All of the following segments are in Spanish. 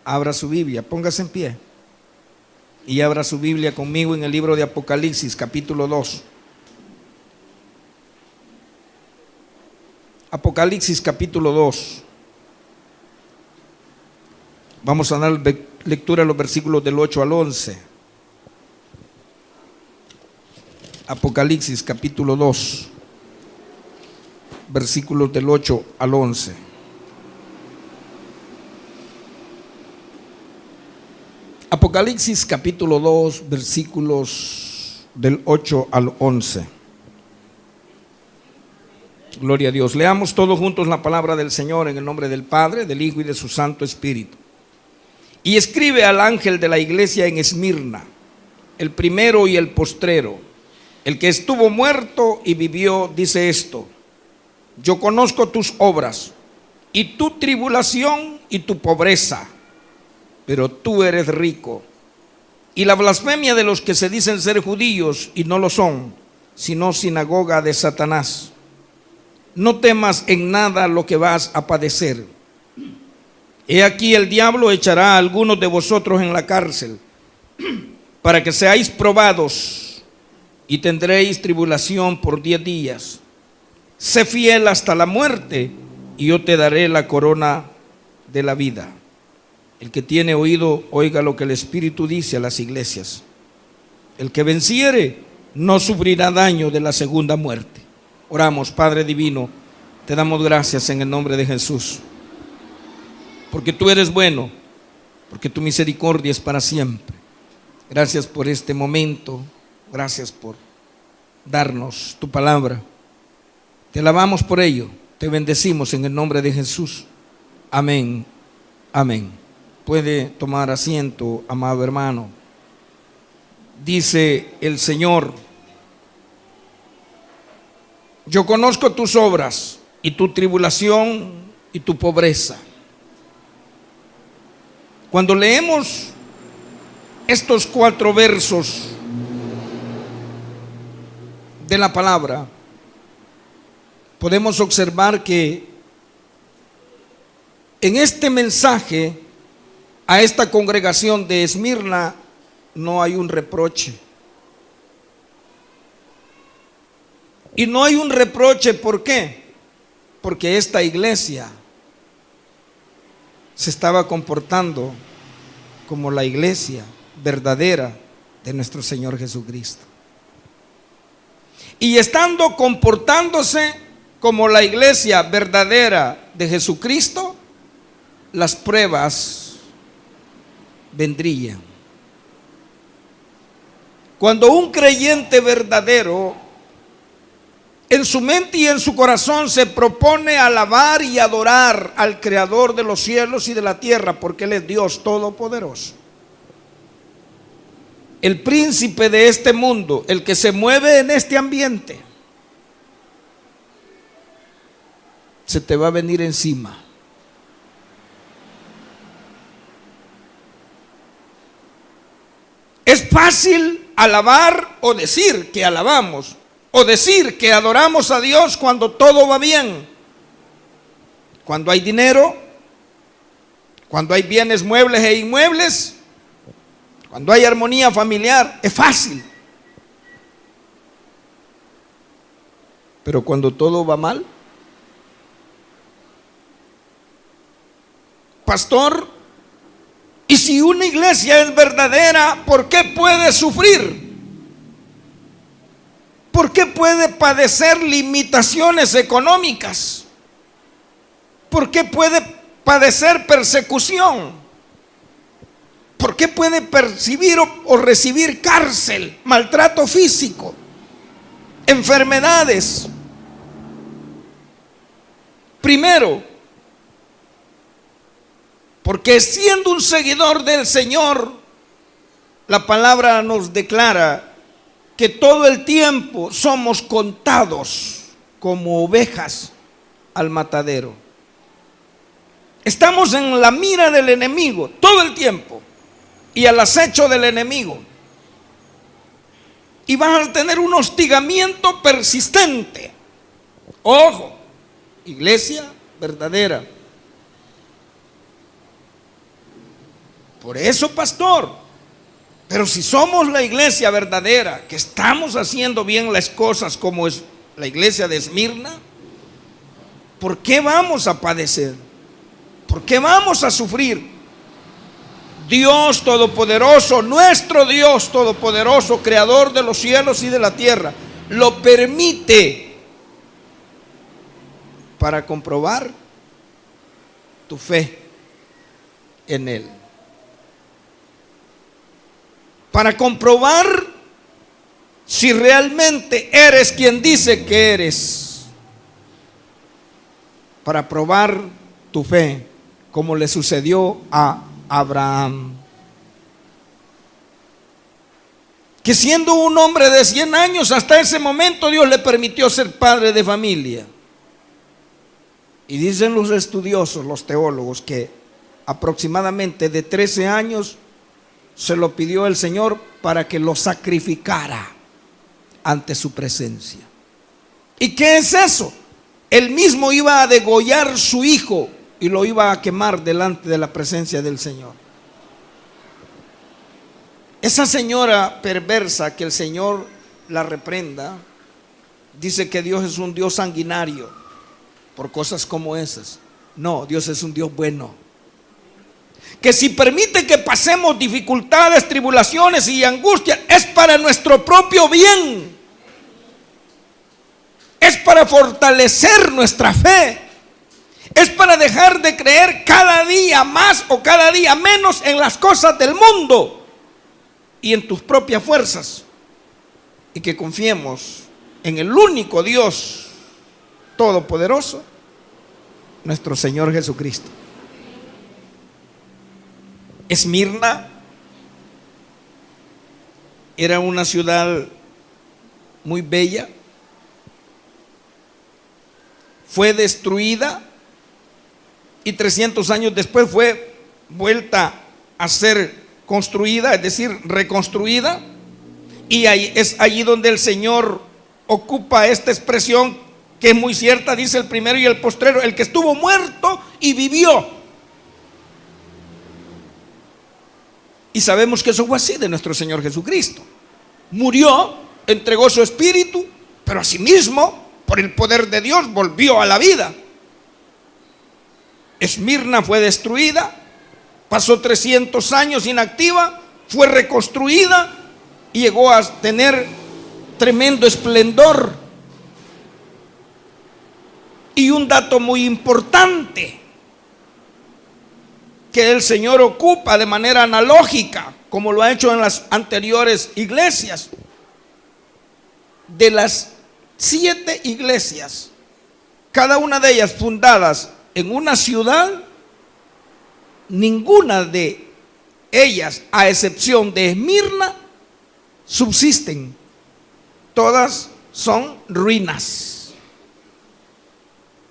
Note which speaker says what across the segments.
Speaker 1: Abra su Biblia, póngase en pie y abra su Biblia conmigo en el libro de Apocalipsis, capítulo 2. Apocalipsis, capítulo 2. Vamos a dar lectura a los versículos del 8 al 11. Apocalipsis, capítulo 2, versículos del 8 al 11. Apocalipsis capítulo 2, versículos del 8 al 11. Gloria a Dios. Leamos todos juntos la palabra del Señor en el nombre del Padre, del Hijo y de su Santo Espíritu. Y escribe al ángel de la iglesia en Esmirna, el primero y el postrero, el que estuvo muerto y vivió, dice esto: yo conozco tus obras y tu tribulación y tu pobreza, pero tú eres rico, y la blasfemia de los que se dicen ser judíos y no lo son, sino sinagoga de Satanás. No temas en nada lo que vas a padecer. He aquí el diablo echará a algunos de vosotros en la cárcel, para que seáis probados, y tendréis tribulación por 10 días. Sé fiel hasta la muerte, y yo te daré la corona de la vida. El que tiene oído, oiga lo que el Espíritu dice a las iglesias. El que venciere no sufrirá daño de la segunda muerte. Oramos. Padre divino, te damos gracias en el nombre de Jesús, porque tú eres bueno, porque tu misericordia es para siempre. Gracias por este momento, gracias por darnos tu palabra. Te alabamos por ello, te bendecimos en el nombre de Jesús. Amén, amén. Puede tomar asiento, amado hermano. Dice el Señor: yo conozco tus obras y tu tribulación y tu pobreza. Cuando leemos estos 4 versos de la palabra, podemos observar que en este mensaje a esta congregación de Esmirna no hay un reproche. Y no hay un reproche, ¿por qué? Porque esta iglesia se estaba comportando como la iglesia verdadera de nuestro Señor Jesucristo. Y estando comportándose como la iglesia verdadera de Jesucristo, las pruebas vendrían. Cuando un creyente verdadero en su mente y en su corazón se propone alabar y adorar al Creador de los cielos y de la tierra, porque Él es Dios todopoderoso, el príncipe de este mundo, el que se mueve en este ambiente, se te va a venir encima. Es fácil alabar o decir que alabamos, o decir que adoramos a Dios cuando todo va bien, cuando hay dinero, cuando hay bienes muebles e inmuebles, cuando hay armonía familiar. Es fácil. Pero cuando todo va mal, pastor, y si una iglesia es verdadera, ¿por qué puede sufrir? ¿Por qué puede padecer limitaciones económicas? ¿Por qué puede padecer persecución? ¿Por qué puede percibir o recibir cárcel, maltrato físico, enfermedades? Primero, porque siendo un seguidor del Señor, la palabra nos declara que todo el tiempo somos contados como ovejas al matadero. Estamos en la mira del enemigo todo el tiempo y al acecho del enemigo. Y vas a tener un hostigamiento persistente. Ojo, iglesia verdadera. Por eso, pastor, pero si somos la iglesia verdadera, que estamos haciendo bien las cosas como es la iglesia de Esmirna, ¿por qué vamos a padecer? ¿Por qué vamos a sufrir? Dios Todopoderoso, nuestro Dios Todopoderoso, creador de los cielos y de la tierra, lo permite para comprobar tu fe en Él. Para comprobar si realmente eres quien dice que eres. Para probar tu fe, como le sucedió a Abraham, que siendo un hombre de 100 años, hasta ese momento Dios le permitió ser padre de familia. Y dicen los estudiosos, los teólogos, que aproximadamente de 13 años se lo pidió el Señor para que lo sacrificara ante su presencia. ¿Y qué es eso? Él mismo iba a degollar su hijo y lo iba a quemar delante de la presencia del Señor. Esa señora perversa, que el Señor la reprenda, dice que Dios es un Dios sanguinario por cosas como esas. No, Dios es un Dios bueno, que si permite que pasemos dificultades, tribulaciones y angustias, es para nuestro propio bien, es para fortalecer nuestra fe, es para dejar de creer cada día más o cada día menos en las cosas del mundo y en tus propias fuerzas, y que confiemos en el único Dios todopoderoso, nuestro Señor Jesucristo. Esmirna era una ciudad muy bella, fue destruida y 300 años después fue vuelta a ser construida, es decir, reconstruida, y es allí donde el Señor ocupa esta expresión que es muy cierta, dice el primero y el postrero, el que estuvo muerto y vivió. Y sabemos que eso fue así de nuestro Señor Jesucristo. Murió, entregó su espíritu, pero asimismo, por el poder de Dios, volvió a la vida. Esmirna fue destruida, pasó 300 años inactiva, fue reconstruida y llegó a tener tremendo esplendor. Y un dato muy importante que el Señor ocupa de manera analógica, como lo ha hecho en las anteriores iglesias. De las 7 iglesias, cada una de ellas fundadas en una ciudad, ninguna de ellas, a excepción de Esmirna, subsisten. Todas son ruinas.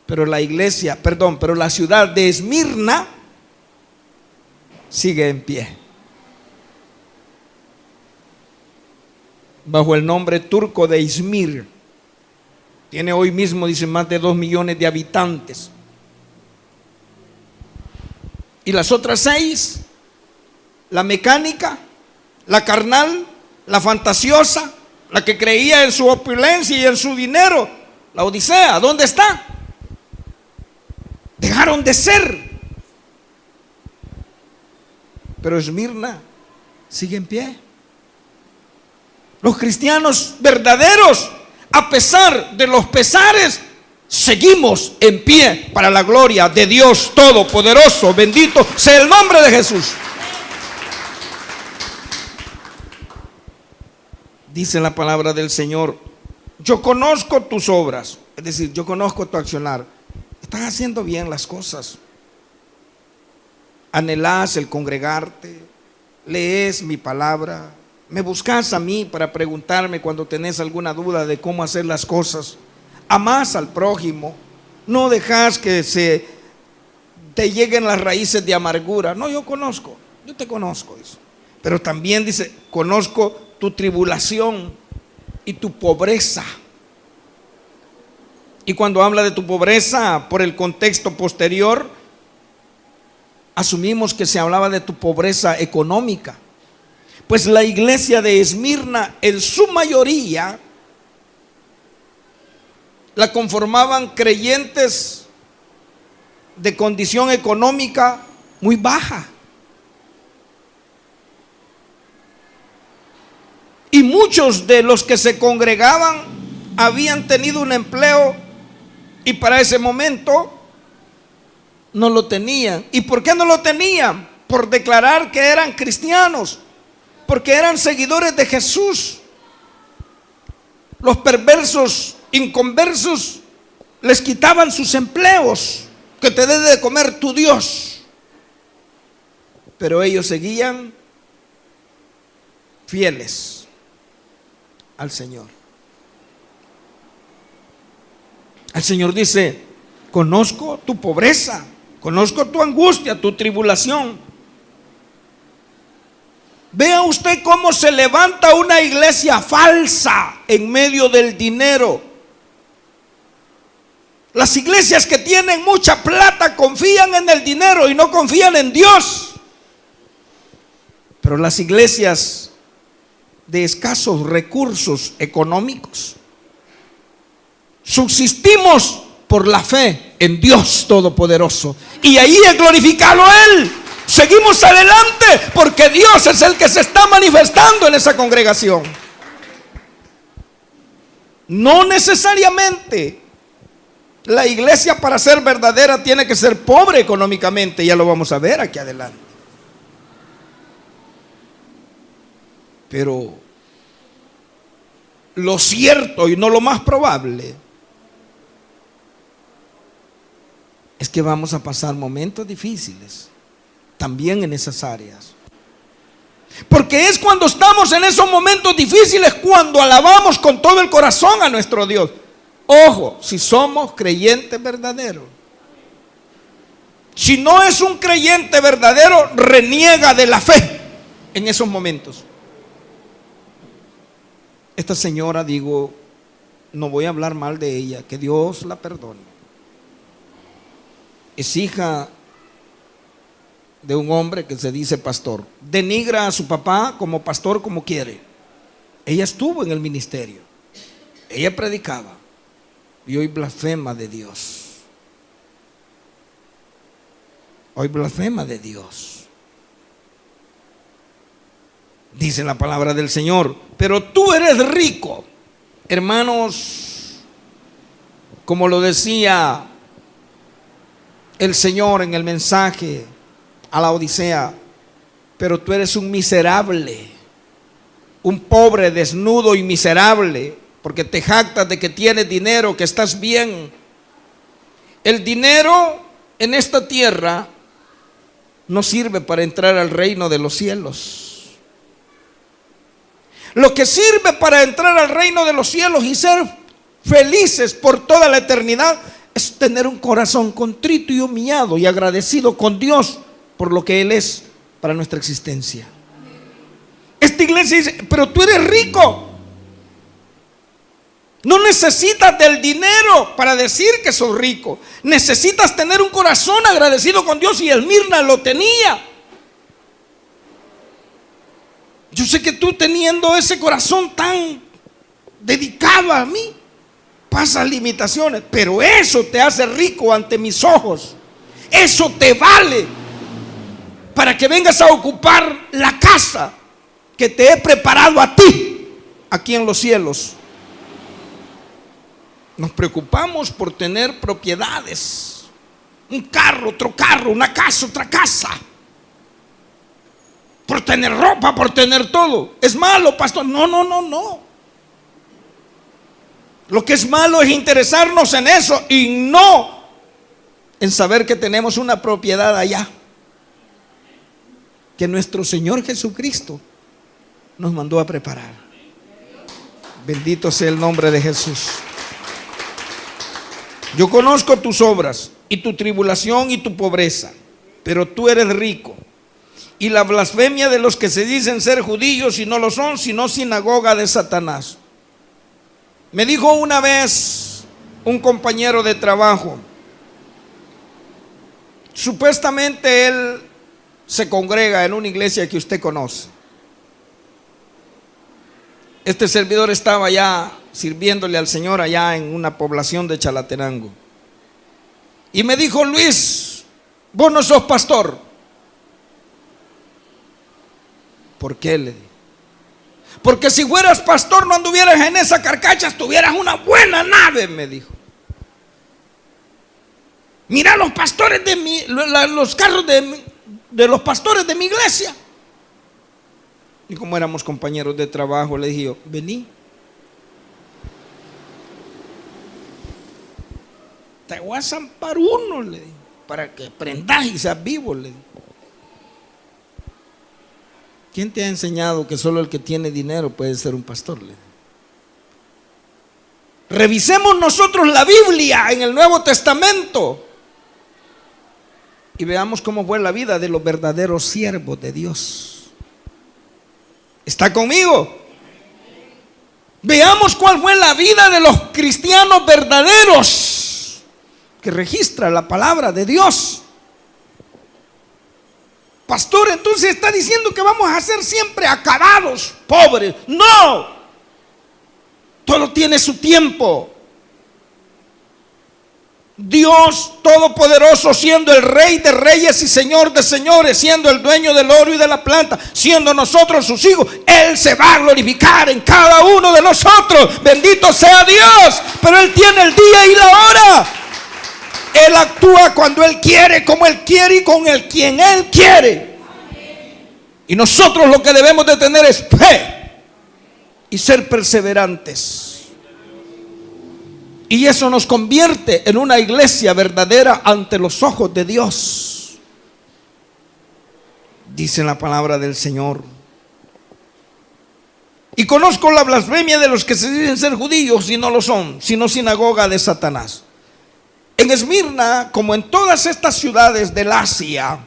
Speaker 1: Pero la ciudad de Esmirna sigue en pie, bajo el nombre turco de Izmir. Tiene hoy mismo, dice, más de 2 millones de habitantes. Y las otras 6, la mecánica, la carnal, la fantasiosa, la que creía en su opulencia y en su dinero, la Odisea, ¿dónde está? Dejaron de ser. Pero Esmirna sigue en pie. Los cristianos verdaderos, a pesar de los pesares, seguimos en pie para la gloria de Dios Todopoderoso. Bendito sea el nombre de Jesús. Dice la palabra del Señor: yo conozco tus obras, es decir, yo conozco tu accionar. Estás haciendo bien las cosas. Anhelás el congregarte, lees mi palabra, me buscas a mí para preguntarme cuando tenés alguna duda de cómo hacer las cosas. Amás al prójimo, no dejas que se te lleguen las raíces de amargura. No, yo te conozco, dice. Pero también dice, conozco tu tribulación y tu pobreza. Y cuando habla de tu pobreza, por el contexto posterior, asumimos que se hablaba de tu pobreza económica. Pues la iglesia de Esmirna, en su mayoría, la conformaban creyentes de condición económica muy baja. Y muchos de los que se congregaban habían tenido un empleo y para ese momento no lo tenían. ¿Y por qué no lo tenían? Por declarar que eran cristianos, porque eran seguidores de Jesús. Los perversos, inconversos, les quitaban sus empleos, que te debe de comer tu Dios. Pero ellos seguían fieles al Señor. El Señor dice: conozco tu pobreza, conozco tu angustia, tu tribulación. Vea usted cómo se levanta una iglesia falsa en medio del dinero. Las iglesias que tienen mucha plata confían en el dinero y no confían en Dios. Pero las iglesias de escasos recursos económicos subsistimos por la fe en Dios Todopoderoso, y ahí es glorificado Él. Seguimos adelante porque Dios es el que se está manifestando en esa congregación. No necesariamente la iglesia, para ser verdadera, tiene que ser pobre económicamente. Ya lo vamos a ver aquí adelante. Pero lo cierto y no lo más probable es que vamos a pasar momentos difíciles también en esas áreas. Porque es cuando estamos en esos momentos difíciles cuando alabamos con todo el corazón a nuestro Dios. Ojo, si somos creyentes verdaderos. Si no es un creyente verdadero, reniega de la fe en esos momentos. Esta señora, digo, no voy a hablar mal de ella, que Dios la perdone. Es hija de un hombre que se dice pastor. Denigra a su papá como pastor como quiere. Ella estuvo en el ministerio, ella predicaba, y hoy blasfema de Dios. Hoy blasfema de Dios. Dice la palabra del Señor: pero tú eres rico. Hermanos, como lo decía el Señor en el mensaje a la Odisea, pero tú eres un miserable, un pobre, desnudo y miserable, porque te jactas de que tienes dinero, que estás bien. El dinero en esta tierra no sirve para entrar al reino de los cielos. Lo que sirve para entrar al reino de los cielos y ser felices por toda la eternidad es tener un corazón contrito y humillado y agradecido con Dios por lo que Él es para nuestra existencia. Esta iglesia dice: pero tú eres rico. No necesitas del dinero para decir que sos rico. Necesitas tener un corazón agradecido con Dios, y Esmirna lo tenía. Yo sé que tú, teniendo ese corazón tan dedicado a mí, pasas limitaciones, pero eso te hace rico ante mis ojos. Eso te vale para que vengas a ocupar la casa que te he preparado a ti aquí en los cielos. Nos preocupamos por tener propiedades, un carro, otro carro, una casa, otra casa, por tener ropa, por tener todo. ¿Es malo, pastor? No. Lo que es malo es interesarnos en eso y no en saber que tenemos una propiedad allá, que nuestro Señor Jesucristo nos mandó a preparar. Bendito sea el nombre de Jesús. Yo conozco tus obras y tu tribulación y tu pobreza, pero tú eres rico. Y la blasfemia de los que se dicen ser judíos y no lo son, sino sinagoga de Satanás. Me dijo una vez un compañero de trabajo, supuestamente él se congrega en una iglesia que usted conoce. Este servidor estaba ya sirviéndole al Señor allá en una población de Chalatenango. Y me dijo: Luis, vos no sos pastor. ¿Por qué? Le dije. Porque si fueras pastor no anduvieras en esa carcacha, tuvieras una buena nave, me dijo. Mira los pastores los carros de los pastores de mi iglesia. Y como éramos compañeros de trabajo, le dije yo: vení, te voy a zampar uno, le dije, para que aprendas y seas vivo, le dije. ¿Quién te ha enseñado que solo el que tiene dinero puede ser un pastor? Le dije. Revisemos nosotros la Biblia en el Nuevo Testamento y veamos cómo fue la vida de los verdaderos siervos de Dios. ¿Está conmigo? Veamos cuál fue la vida de los cristianos verdaderos que registra la palabra de Dios. Pastor, entonces está diciendo que vamos a ser siempre acabados, pobres. No, todo tiene su tiempo. Dios Todopoderoso, siendo el Rey de reyes y Señor de señores, siendo el dueño del oro y de la plata, siendo nosotros sus hijos, Él se va a glorificar en cada uno de nosotros. Bendito sea Dios. Pero Él tiene el día y la hora. Él actúa cuando Él quiere, como Él quiere y con el quien Él quiere. Y nosotros lo que debemos de tener es fe y ser perseverantes. Y eso nos convierte en una iglesia verdadera ante los ojos de Dios. Dice la palabra del Señor: y conozco la blasfemia de los que se dicen ser judíos y no lo son, sino sinagoga de Satanás. En Esmirna, como en todas estas ciudades del Asia,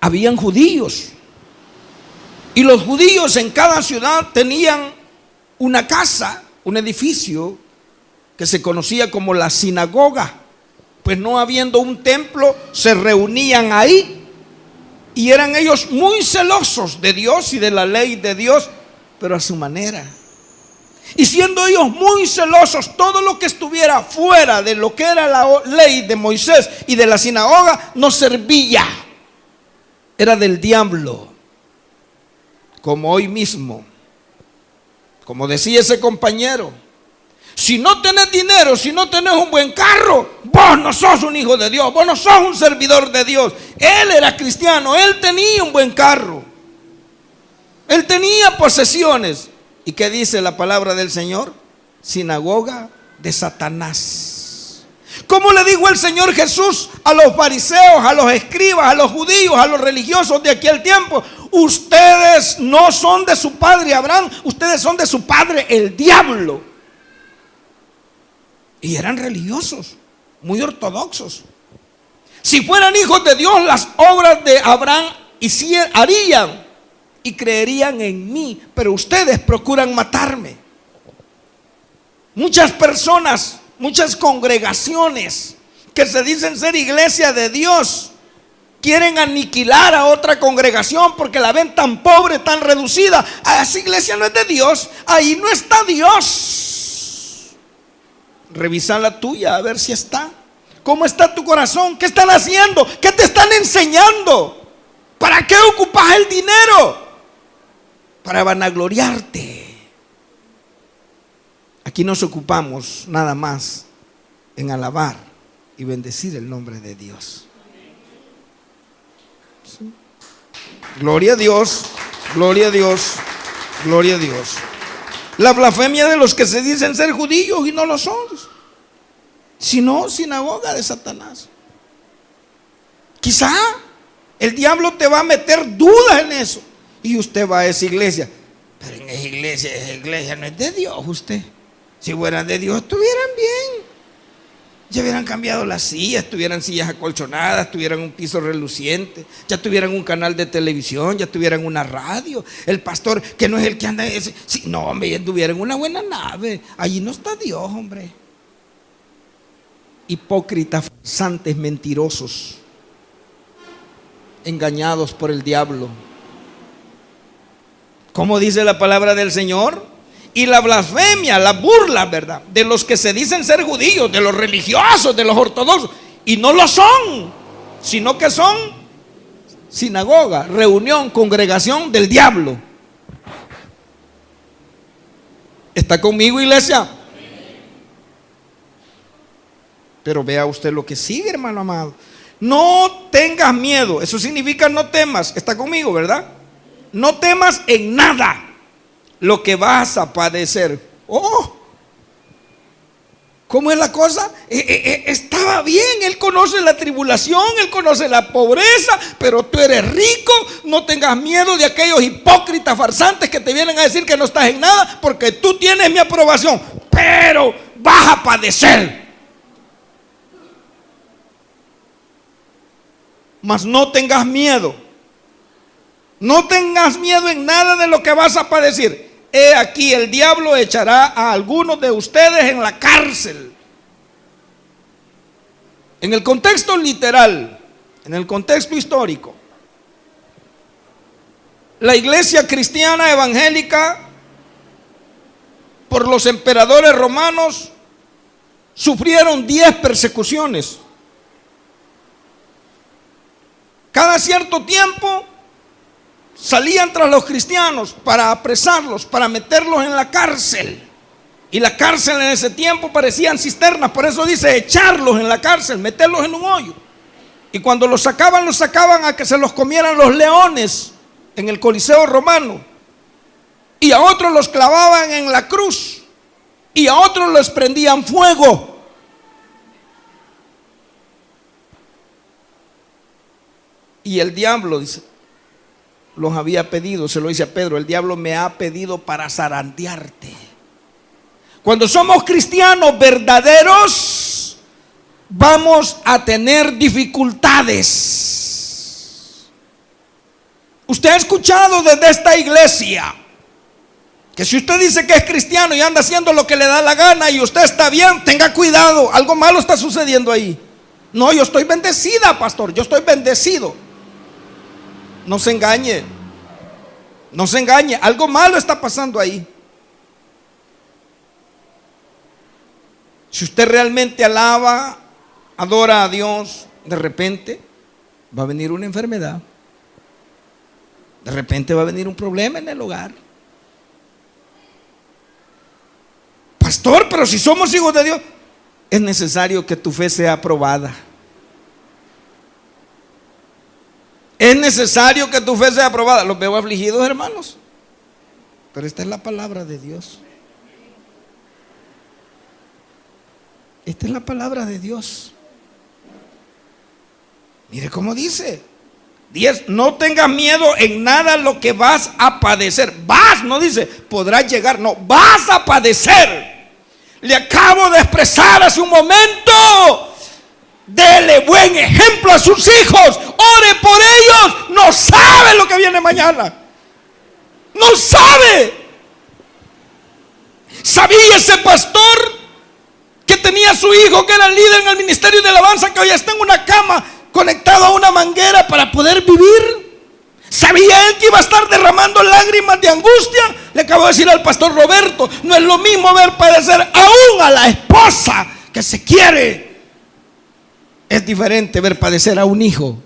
Speaker 1: habían judíos. Y los judíos en cada ciudad tenían una casa, un edificio que se conocía como la sinagoga. Pues no habiendo un templo, se reunían ahí. Y eran ellos muy celosos de Dios y de la ley de Dios, pero a su manera. Y siendo ellos muy celosos, todo lo que estuviera fuera de lo que era la ley de Moisés y de la sinagoga no servía. Era del diablo. Como hoy mismo, como decía ese compañero: si no tenés dinero, si no tenés un buen carro, vos no sos un hijo de Dios, vos no sos un servidor de Dios. Él era cristiano, él tenía un buen carro, él tenía posesiones. ¿Y qué dice la palabra del Señor? Sinagoga de Satanás. ¿Cómo le dijo el Señor Jesús a los fariseos, a los escribas, a los judíos, a los religiosos de aquel tiempo? Ustedes no son de su padre Abraham, ustedes son de su padre el diablo. Y eran religiosos, muy ortodoxos. Si fueran hijos de Dios, las obras de Abraham harían y creerían en mí, pero ustedes procuran matarme. Muchas personas, muchas congregaciones que se dicen ser iglesia de Dios, quieren aniquilar a otra congregación porque la ven tan pobre, tan reducida. Esa iglesia no es de Dios, ahí no está Dios. Revisa la tuya a ver si está. ¿Cómo está tu corazón? ¿Qué están haciendo? ¿Qué te están enseñando? ¿Para qué ocupas el dinero? Para vanagloriarte. Aquí nos ocupamos nada más en alabar y bendecir el nombre de Dios. ¿Sí? Gloria a Dios, gloria a Dios, gloria a Dios. La blasfemia de los que se dicen ser judíos y no lo son, sino sinagoga de Satanás. Quizá el diablo te va a meter dudas en eso. Y usted va a esa iglesia, pero en esa iglesia no es de Dios usted. Si fueran de Dios estuvieran bien. Ya hubieran cambiado las sillas, tuvieran sillas acolchonadas, tuvieran un piso reluciente, ya tuvieran un canal de televisión, ya tuvieran una radio. El pastor, que no es el que anda en ese, sí, no, hombre, ya tuvieran una buena nave. Allí no está Dios, hombre. Hipócritas, farsantes, mentirosos. engañados por el diablo. ¿Cómo dice la palabra del Señor? Y la blasfemia, la burla, ¿verdad?, de los que se dicen ser judíos, de los religiosos, de los ortodoxos, y no lo son, sino que son sinagoga, reunión, congregación del diablo. ¿Está conmigo, iglesia? Pero vea usted lo que sigue, hermano amado. No tengas miedo. Eso significa no temas. Está conmigo, ¿verdad? No temas en nada lo que vas a padecer. Oh, ¿cómo es la cosa? Estaba bien, Él conoce la tribulación, Él conoce la pobreza, pero tú eres rico. No tengas miedo de aquellos hipócritas farsantes que te vienen a decir que no estás en nada, porque tú tienes mi aprobación, pero vas a padecer. Mas no tengas miedo. No tengas miedo en nada de lo que vas a padecer. He aquí, el diablo echará a algunos de ustedes en la cárcel. En el contexto literal, en el contexto histórico, la iglesia cristiana evangélica, por los emperadores romanos, sufrieron 10 persecuciones. Cada cierto tiempo salían tras los cristianos para apresarlos, para meterlos en la cárcel. Y la cárcel en ese tiempo parecían cisternas. Por eso dice echarlos en la cárcel, meterlos en un hoyo. Y cuando los sacaban a que se los comieran los leones en el Coliseo romano. Y a otros los clavaban en la cruz. Y a otros les prendían fuego. Y el diablo, dice, los había pedido, se lo dice a Pedro, el diablo me ha pedido para zarandearte. Cuando somos cristianos verdaderos, vamos a tener dificultades. Usted ha escuchado desde esta iglesia que si usted dice que es cristiano y anda haciendo lo que le da la gana y usted está bien, tenga cuidado, algo malo está sucediendo ahí. No, yo estoy bendecida, pastor, yo estoy bendecido. No se engañe, no se engañe, algo malo está pasando ahí. Si usted realmente alaba, adora a Dios, de repente va a venir una enfermedad, de repente va a venir un problema en el hogar. Pastor, pero si somos hijos de Dios, es necesario que tu fe sea aprobada. Es necesario que tu fe sea aprobada. Los veo afligidos, hermanos, pero esta es la palabra de Dios. Esta es la palabra de Dios. Mire cómo dice 10, no tengas miedo en nada lo que vas a padecer. Vas, no dice podrás llegar, no, vas a padecer. Le acabo de expresar hace un momento. Dele buen ejemplo a sus hijos, ore por ellos. No sabe lo que viene mañana, no sabe. ¿Sabía ese pastor que tenía a su hijo que era líder en el ministerio de alabanza, que hoy está en una cama conectado a una manguera para poder vivir? ¿Sabía él que iba a estar derramando lágrimas de angustia? Le acabo de decir al pastor Roberto, no es lo mismo ver padecer aún a la esposa que se quiere. Es diferente ver padecer a un hijo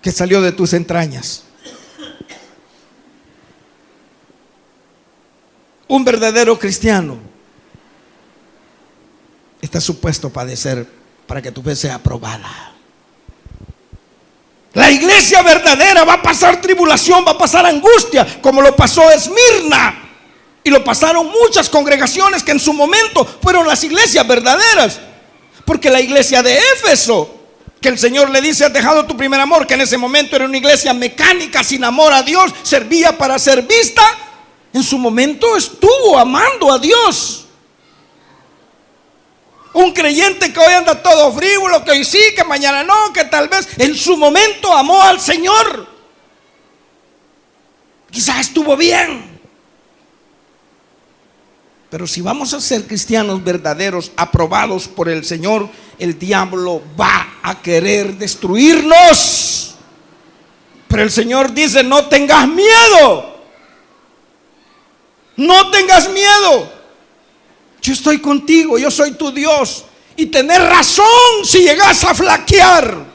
Speaker 1: que salió de tus entrañas. Un verdadero cristiano está supuesto a padecer para que tu fe sea aprobada. La iglesia verdadera va a pasar tribulación, va a pasar angustia, como lo pasó Esmirna, y lo pasaron muchas congregaciones que en su momento fueron las iglesias verdaderas. Porque la iglesia de Éfeso, que el Señor le dice, has dejado tu primer amor, que en ese momento era una iglesia mecánica, sin amor a Dios, servía para ser vista, en su momento estuvo amando a Dios. Un creyente que hoy anda todo frívolo, que hoy sí, que mañana no, que tal vez, en su momento amó al Señor. Quizás estuvo bien. Pero si vamos a ser cristianos verdaderos, aprobados por el Señor, el diablo va a querer destruirnos. Pero el Señor dice: no tengas miedo. No tengas miedo. Yo estoy contigo, yo soy tu Dios. Y tenés razón si llegas a flaquear.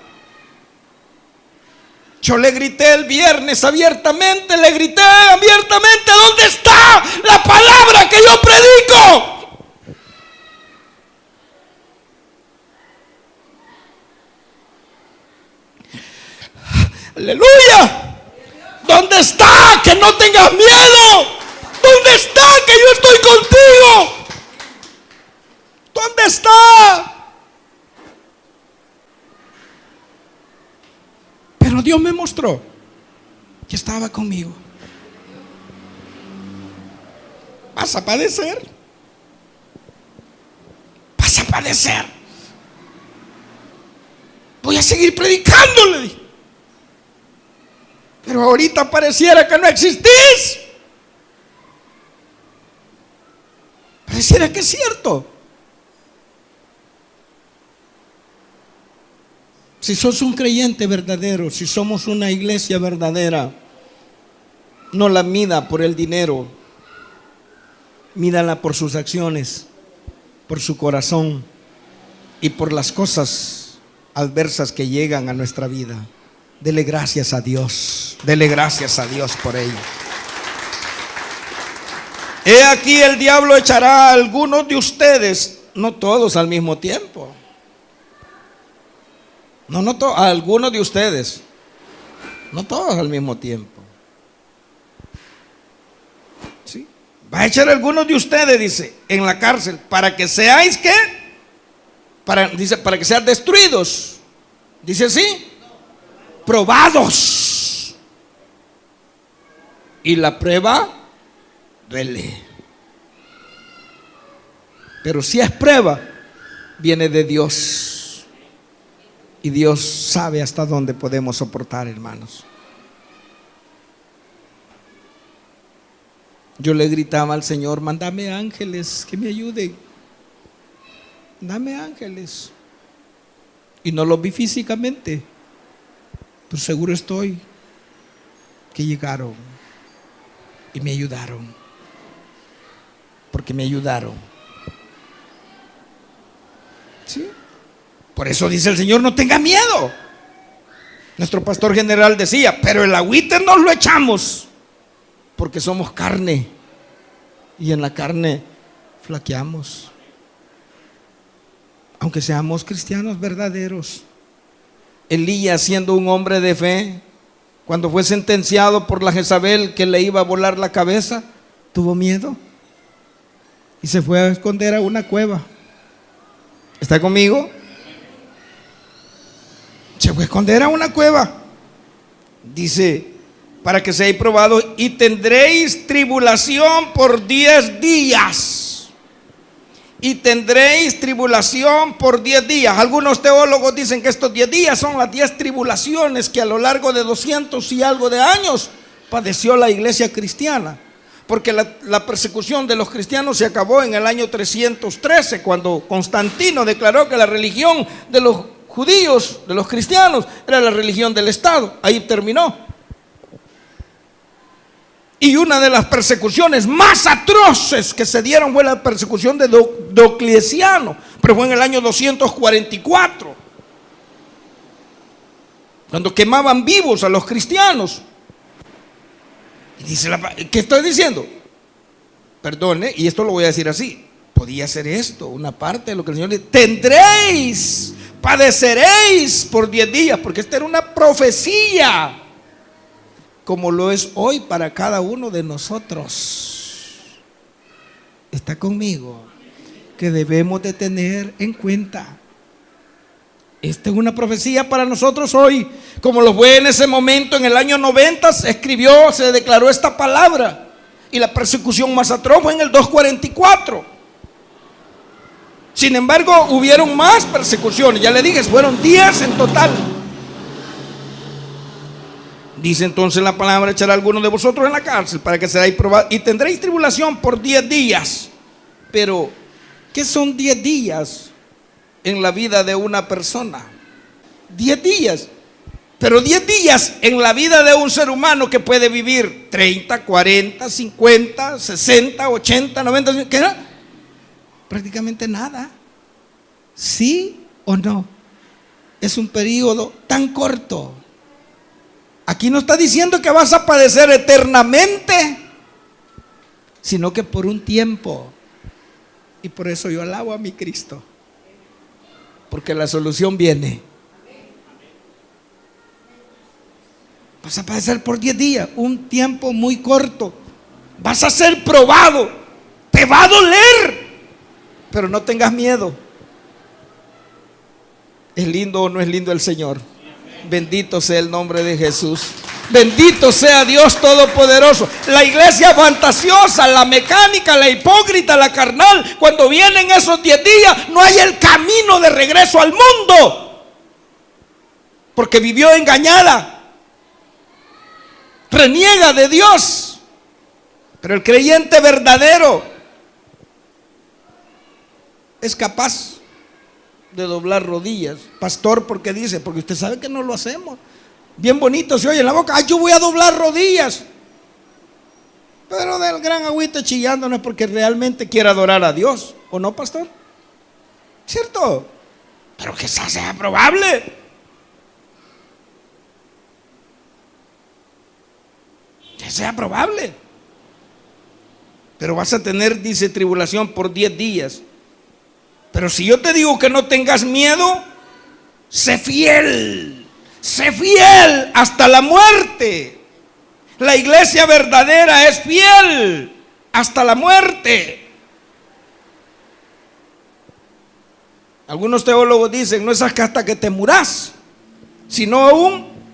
Speaker 1: Yo le grité el viernes abiertamente, ¿dónde está la palabra que yo predico? Aleluya. ¿Dónde está que no tengas miedo? ¿Dónde está que yo estoy contigo? ¿Dónde está? Pero Dios me mostró que estaba conmigo. Vas a padecer. Vas a padecer. Voy a seguir predicándole. Pero ahorita pareciera que no existís. Pareciera que es cierto. Si sos un creyente verdadero, si somos una iglesia verdadera, no la mida por el dinero, mídala por sus acciones, por su corazón y por las cosas adversas que llegan a nuestra vida. Dele gracias a Dios, dele gracias a Dios por ello. He aquí el diablo echará a algunos de ustedes, no todos al mismo tiempo. No, a algunos de ustedes, no todos al mismo tiempo. ¿Sí? Va a echar a algunos de ustedes, dice, en la cárcel, para que seáis ¿qué? Dice, para que sean destruidos. Dice así, probados. Y la prueba duele. Pero si es prueba, viene de Dios. Y Dios sabe hasta dónde podemos soportar, hermanos. Yo le gritaba al Señor: mándame ángeles que me ayuden. Dame ángeles. Y no los vi físicamente, pero seguro estoy que llegaron y me ayudaron. Porque me ayudaron. ¿Sí? Por eso dice el Señor: no tenga miedo. Nuestro pastor general decía: pero el agüite nos lo echamos, porque somos carne, y en la carne flaqueamos. Aunque seamos cristianos verdaderos. Elías, siendo un hombre de fe, cuando fue sentenciado por la Jezabel que le iba a volar la cabeza, tuvo miedo y se fue a esconder a una cueva. ¿Está conmigo? Se fue a esconder a una cueva. Dice: para que seáis probados y tendréis tribulación por 10 días. Y tendréis tribulación por 10 días. Algunos teólogos dicen que estos 10 días son las 10 tribulaciones que a lo largo de 200 y algo de años padeció la iglesia cristiana. Porque la persecución de los cristianos se acabó en el año 313, cuando Constantino declaró que la religión de los judíos, de los cristianos, era la religión del Estado. Ahí terminó. Y una de las persecuciones más atroces que se dieron fue la persecución de Diocleciano, pero fue en el año 244, cuando quemaban vivos a los cristianos. Y dice, ¿qué estoy diciendo? Perdone, y esto lo voy a decir así: podía ser esto una parte de lo que el Señor dice: tendréis, padeceréis por 10 días, porque esta era una profecía, como lo es hoy para cada uno de nosotros. Está conmigo, que debemos de tener en cuenta. Esta es una profecía para nosotros hoy, como lo fue en ese momento. En el año 90 se escribió, se declaró esta palabra, y la persecución más atroz fue en el 244. Sin embargo, hubieron más persecuciones. Ya le dije, fueron 10 en total. Dice entonces la palabra: echará a algunos de vosotros en la cárcel para que seáis probados y tendréis tribulación por 10 días. Pero, ¿qué son 10 días en la vida de una persona? 10 días. Pero 10 días en la vida de un ser humano que puede vivir 30, 40, 50, 60, 80, 90, ¿qué era? Prácticamente nada. ¿Sí o no? Es un periodo tan corto. Aquí no está diciendo que vas a padecer eternamente, sino que por un tiempo. Y por eso yo alabo a mi Cristo, porque la solución viene. Vas a padecer por 10 días, un tiempo muy corto. Vas a ser probado, te va a doler, pero no tengas miedo. ¿Es lindo o no es lindo el Señor? Bendito sea el nombre de Jesús. Bendito sea Dios Todopoderoso. La iglesia fantasiosa, la mecánica, la hipócrita, la carnal, cuando vienen esos 10 días, no hay el camino de regreso al mundo, porque vivió engañada, reniega de Dios. Pero el creyente verdadero es capaz de doblar rodillas. Pastor, ¿por qué dice? Porque usted sabe que no lo hacemos. Bien bonito se oye en la boca, ay, yo voy a doblar rodillas, pero del gran agüita chillando no es porque realmente quiera adorar a Dios, ¿o no, pastor? ¿Cierto? Pero que eso sea probable. Que sea probable. Pero vas a tener, dice, tribulación por 10 días. Pero si yo te digo que no tengas miedo, sé fiel. Sé fiel hasta la muerte. La iglesia verdadera es fiel hasta la muerte. Algunos teólogos dicen, no es hasta que te muras, sino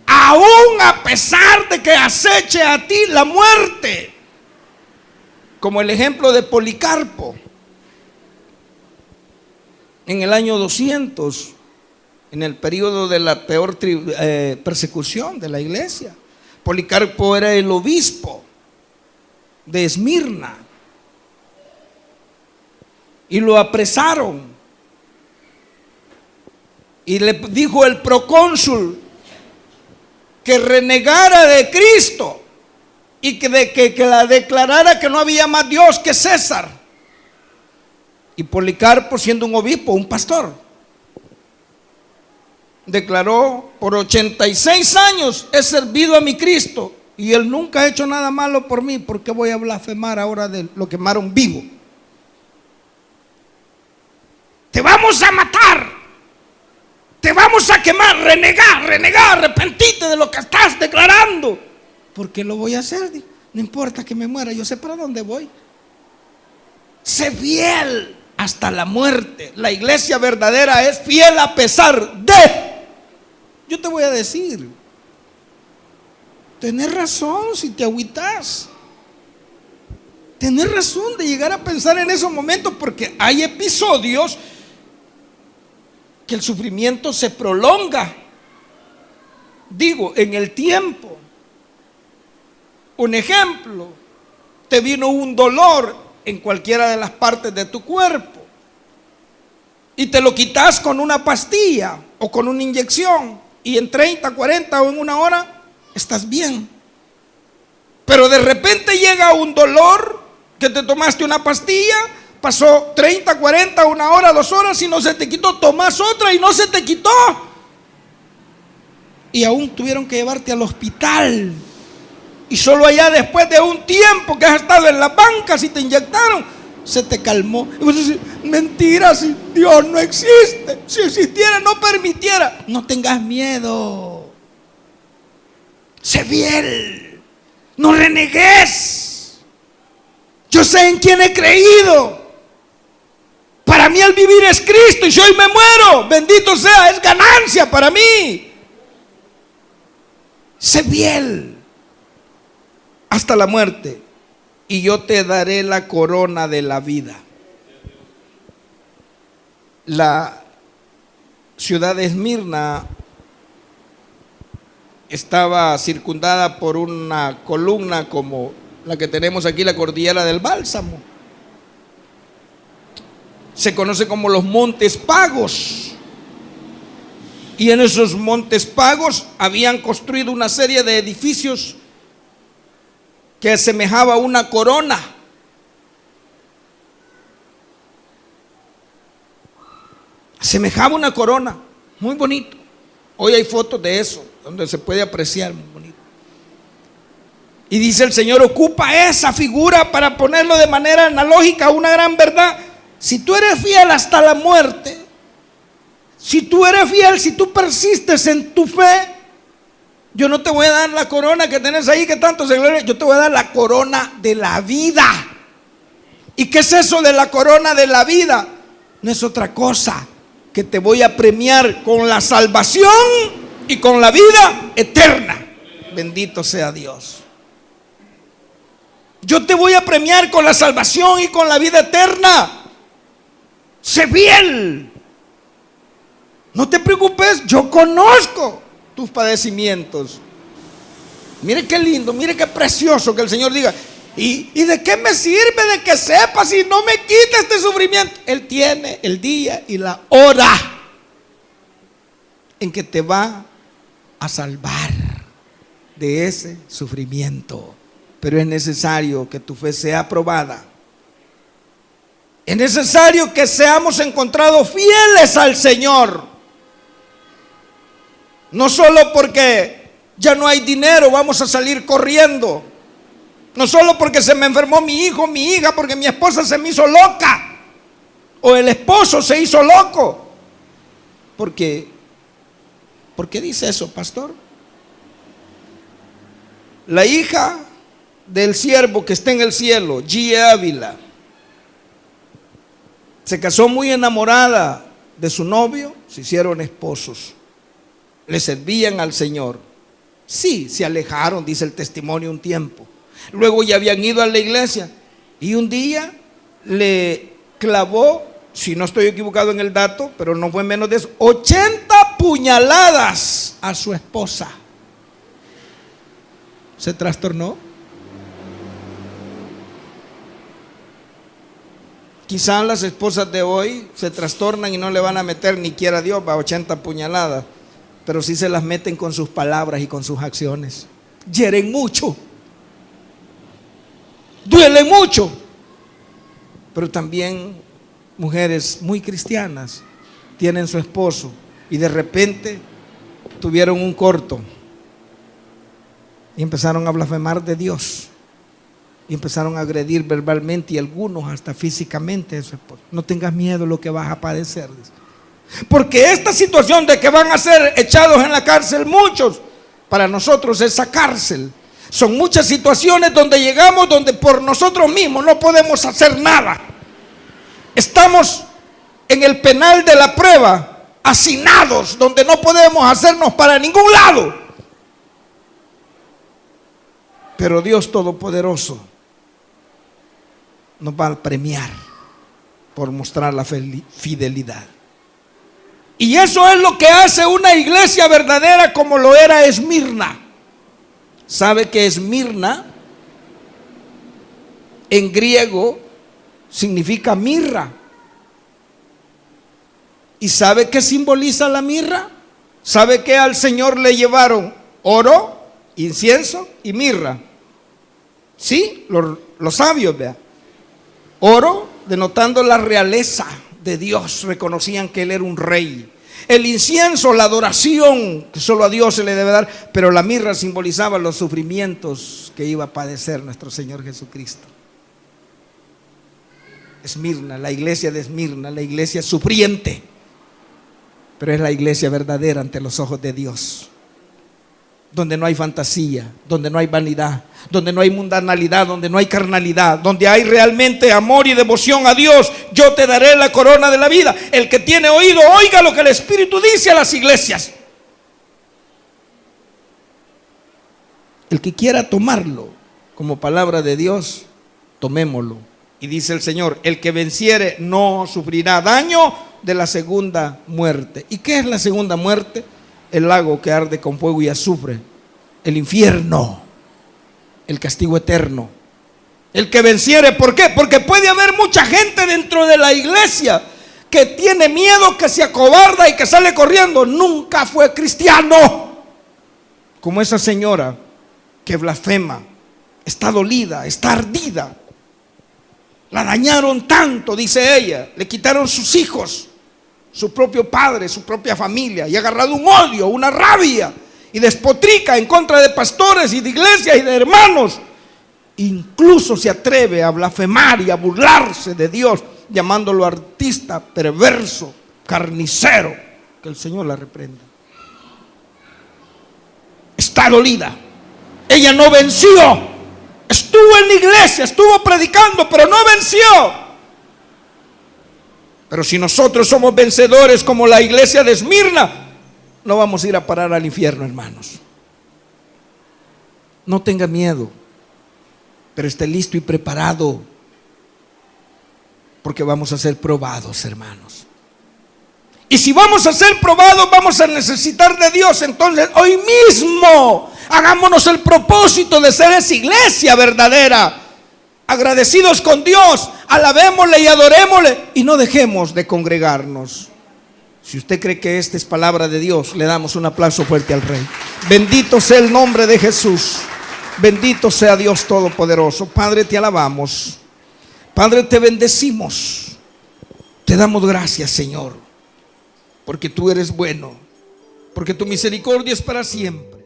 Speaker 1: aún a pesar de que aceche a ti la muerte. Como el ejemplo de Policarpo. En el año 200, en el periodo de la peor persecución de la iglesia, Policarpo era el obispo de Esmirna y lo apresaron, y le dijo el procónsul que renegara de Cristo y que la declarara que no había más Dios que César. Y Policarpo, siendo un obispo, un pastor, declaró: por 86 años he servido a mi Cristo y Él nunca ha hecho nada malo por mí. ¿Por qué voy a blasfemar ahora de lo quemaron vivo? Te vamos a matar, te vamos a quemar, renegar, arrepentite de lo que estás declarando. ¿Por qué lo voy a hacer? No importa que me muera, yo sé para dónde voy. Sé fiel hasta la muerte. La iglesia verdadera es fiel a pesar de. Yo te voy a decir, tenés razón si te agüitas. Tenés razón de llegar a pensar en esos momentos, porque hay episodios que el sufrimiento se prolonga, digo, en el tiempo. Un ejemplo, te vino un dolor en cualquiera de las partes de tu cuerpo y te lo quitas con una pastilla o con una inyección, y en 30, 40 o en una hora estás bien. Pero de repente llega un dolor que te tomaste una pastilla, pasó 30, 40, una hora, 2 horas y no se te quitó, tomas otra y no se te quitó, y aún tuvieron que llevarte al hospital. Y solo allá, después de un tiempo que has estado en las bancas y te inyectaron, se te calmó. Y vos decís: mentira, si Dios no existe, si existiera no permitiera. No tengas miedo, sé fiel, no renegues. Yo sé en quién he creído. Para mí el vivir es Cristo, y si hoy me muero, bendito sea, es ganancia para mí. Sé fiel hasta la muerte, y yo te daré la corona de la vida. La ciudad de Esmirna estaba circundada por una columna como la que tenemos aquí, la cordillera del Bálsamo. Se conoce como los Montes Pagos. Y en esos montes pagos habían construido una serie de edificios que asemejaba una corona. Asemejaba una corona, muy bonito. Hoy hay fotos de eso, donde se puede apreciar, muy bonito. Y dice el Señor, ocupa esa figura para ponerlo de manera analógica a una gran verdad. Si tú eres fiel hasta la muerte, si tú eres fiel, si tú persistes en tu fe, yo no te voy a dar la corona que tenés ahí, que tanto se gloria, yo te voy a dar la corona de la vida. ¿Y qué es eso de la corona de la vida? No es otra cosa que te voy a premiar con la salvación y con la vida eterna. Bendito sea Dios. Yo te voy a premiar con la salvación y con la vida eterna. Sé fiel. No te preocupes, yo conozco tus padecimientos. Mire qué lindo, mire qué precioso que el Señor diga, ¿y de qué me sirve de que sepa si no me quita este sufrimiento? Él tiene el día y la hora en que te va a salvar de ese sufrimiento. Pero es necesario que tu fe sea aprobada. Es necesario que seamos encontrados fieles al Señor. No solo porque ya no hay dinero vamos a salir corriendo. No solo porque se me enfermó mi hijo, mi hija, porque mi esposa se me hizo loca, o el esposo se hizo loco. ¿Por qué dice eso, pastor? La hija del siervo que está en el cielo, G. Ávila, se casó muy enamorada de su novio, se hicieron esposos, le servían al Señor. Sí, se alejaron, dice el testimonio, un tiempo. Luego ya habían ido a la iglesia y un día le clavó, si no estoy equivocado en el dato, pero no fue menos de eso, 80 puñaladas a su esposa. ¿Se trastornó? Quizás las esposas de hoy se trastornan y no le van a meter ni quiera Dios a 80 puñaladas, pero sí se las meten con sus palabras y con sus acciones. Hieren mucho, duelen mucho. Pero también mujeres muy cristianas tienen su esposo y de repente tuvieron un corto y empezaron a blasfemar de Dios y empezaron a agredir verbalmente y algunos hasta físicamente a su esposo. No tengas miedo lo que vas a padecer, porque esta situación de que van a ser echados en la cárcel muchos, para nosotros esa cárcel son muchas situaciones donde llegamos, donde por nosotros mismos no podemos hacer nada. Estamos en el penal de la prueba, hacinados, donde no podemos hacernos para ningún lado. Pero Dios Todopoderoso nos va a premiar por mostrar la fidelidad. Y eso es lo que hace una iglesia verdadera como lo era Esmirna. ¿Sabe que Esmirna en griego significa mirra? ¿Y sabe qué simboliza la mirra? ¿Sabe que al Señor le llevaron oro, incienso y mirra? Sí, los sabios, vea. Oro denotando la realeza de Dios, reconocían que Él era un rey. El incienso, la adoración que solo a Dios se le debe dar, pero la mirra simbolizaba los sufrimientos que iba a padecer nuestro Señor Jesucristo. Esmirna, la iglesia de Esmirna, la iglesia sufriente, pero es la iglesia verdadera ante los ojos de Dios, donde no hay fantasía, donde no hay vanidad, donde no hay mundanalidad, donde no hay carnalidad, donde hay realmente amor y devoción a Dios. Yo te daré la corona de la vida. El que tiene oído, oiga lo que el Espíritu dice a las iglesias. El que quiera tomarlo como palabra de Dios, tomémoslo. Y dice el Señor, el que venciere no sufrirá daño de la segunda muerte. ¿Y qué es la segunda muerte? El lago que arde con fuego y azufre, el infierno, el castigo eterno. El que venciere, ¿por qué? Porque puede haber mucha gente dentro de la iglesia que tiene miedo, que se acobarda y que sale corriendo, nunca fue cristiano. Como esa señora que blasfema, está dolida, está ardida. La dañaron tanto, dice ella, le quitaron sus hijos, su propio padre, su propia familia, y ha agarrado un odio, una rabia, y despotrica en contra de pastores y de iglesias y de hermanos. Incluso se atreve a blasfemar y a burlarse de Dios, llamándolo artista, perverso, carnicero. Que el Señor la reprenda. Está dolida. Ella no venció. Estuvo en la iglesia, estuvo predicando, pero no venció. Pero si nosotros somos vencedores como la iglesia de Esmirna, no vamos a ir a parar al infierno, hermanos. No tenga miedo, pero esté listo y preparado, porque vamos a ser probados, hermanos. Y si vamos a ser probados, vamos a necesitar de Dios. Entonces hoy mismo hagámonos el propósito de ser esa iglesia verdadera, agradecidos con Dios, alabémosle y adorémosle, y no dejemos de congregarnos. Si usted cree que esta es palabra de Dios, le damos un aplauso fuerte al Rey. Bendito sea el nombre de Jesús. Bendito sea Dios Todopoderoso. Padre, te alabamos. Padre, te bendecimos. Te damos gracias, Señor, porque tú eres bueno, porque tu misericordia es para siempre.